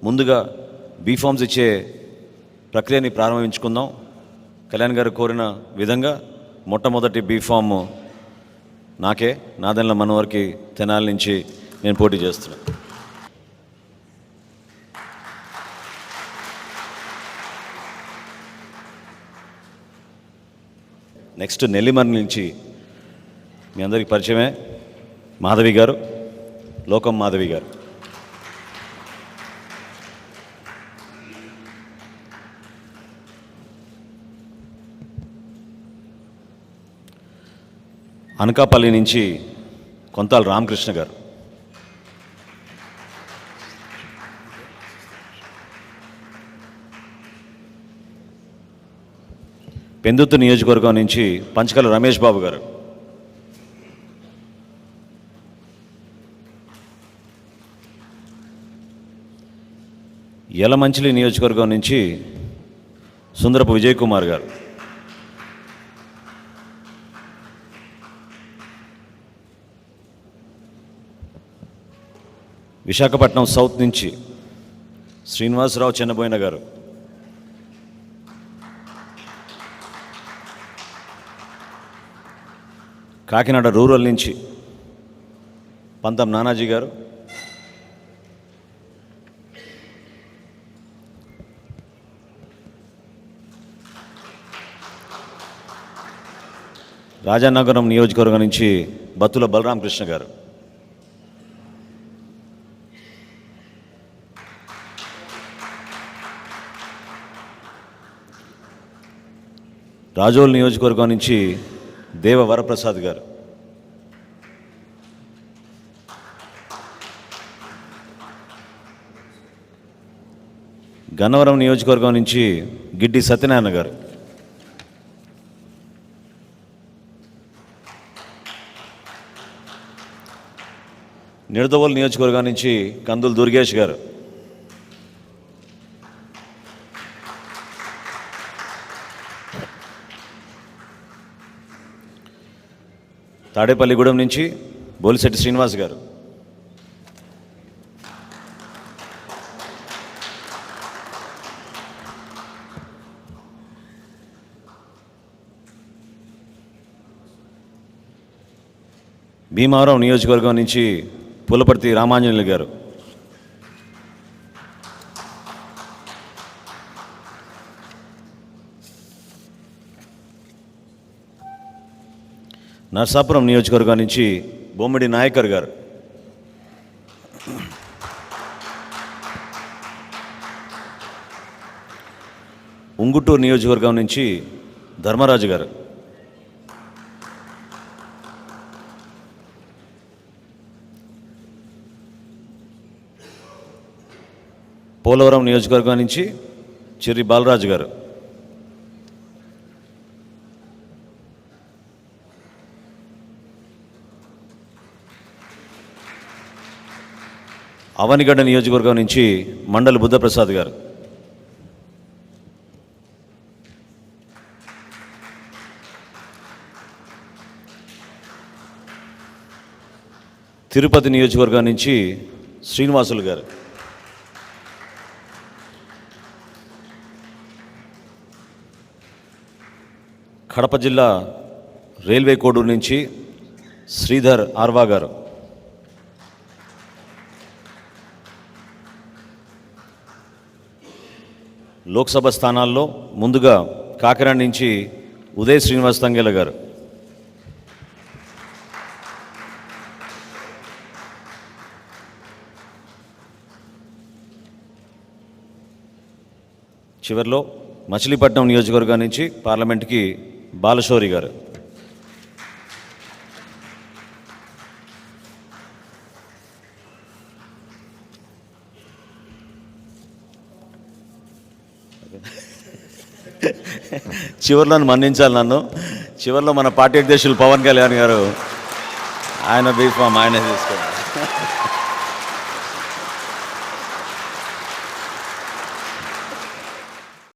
ముందుగా బీఫామ్స్ ఇచ్చే ప్రక్రియని ప్రారంభించుకుందాం. కళ్యాణ్ గారు కోరిన విధంగా మొట్టమొదటి బీఫామ్ నాకే, నాదెండ్ల మనోహర్కి తెనాలి నుంచి నేను పోటీ చేస్తున్నాను. నెక్స్ట్ నెల్లిమర్ నుంచి మీ అందరికీ పరిచయమే మాధవి గారు, లోకం మాధవి గారు. అనకాపల్లి నుంచి కొంతాల రామకృష్ణ గారు. పెందుత్తు నియోజకవర్గం నుంచి పంచకల రమేష్ బాబు గారు. యలమంచిలి నియోజకవర్గం నుంచి సుందరపు విజయ్ కుమార్ గారు. విశాఖపట్నం సౌత్ నుంచి శ్రీనివాసరావు చెన్నబోయిన గారు. కాకినాడ రూరల్ నుంచి పంతం నానాజీ గారు. రాజానగరం నియోజకవర్గం నుంచి బత్తుల బలరామకృష్ణ గారు. రాజోల్ నియోజకవర్గం నుంచి దేవ వరప్రసాద్ గారు. గన్నవరం నియోజకవర్గం నుంచి గిడ్డి సత్యనారాయణ గారు. నిడదవోలు నియోజకవర్గం నుంచి కందులు దుర్గేష్ గారు. తాడేపల్లిగూడెం నుంచి బోలిశెట్టి శ్రీనివాస్ గారు. భీమవరం నియోజకవర్గం నుంచి పులపర్తి రామాంజనేయులు గారు. నర్సాపురం నియోజకవర్గం నుంచి బొమ్మిడి నాయకర్ గారు. ఉంగుటూరు నియోజకవర్గం నుంచి ధర్మరాజు గారు. పోలవరం నియోజకవర్గం నుంచి చిర్రి బాలరాజు గారు. అవనిగడ్డ నియోజకవర్గం నుంచి మండలి బుద్ధప్రసాద్ గారు. తిరుపతి నియోజకవర్గం నుంచి శ్రీనివాసులు గారు. కడప జిల్లా రైల్వే కోడూరు నుంచి శ్రీధర్ ఆర్వా గారు. లోక్సభ స్థానాల్లో ముందుగా కాకినాడ నుంచి ఉదయ్ శ్రీనివాస్ తంగేల గారు. చివరిలో మచిలీపట్నం నియోజకవర్గం నుంచి పార్లమెంట్కి బాలశౌరి గారు. చివరిలో మన్నించాలి నన్ను. చివరిలో మన పార్టీ అధ్యక్షులు పవన్ కళ్యాణ్ గారు, ఆయన బీఫామ్ ఆయన తీసుకోండి.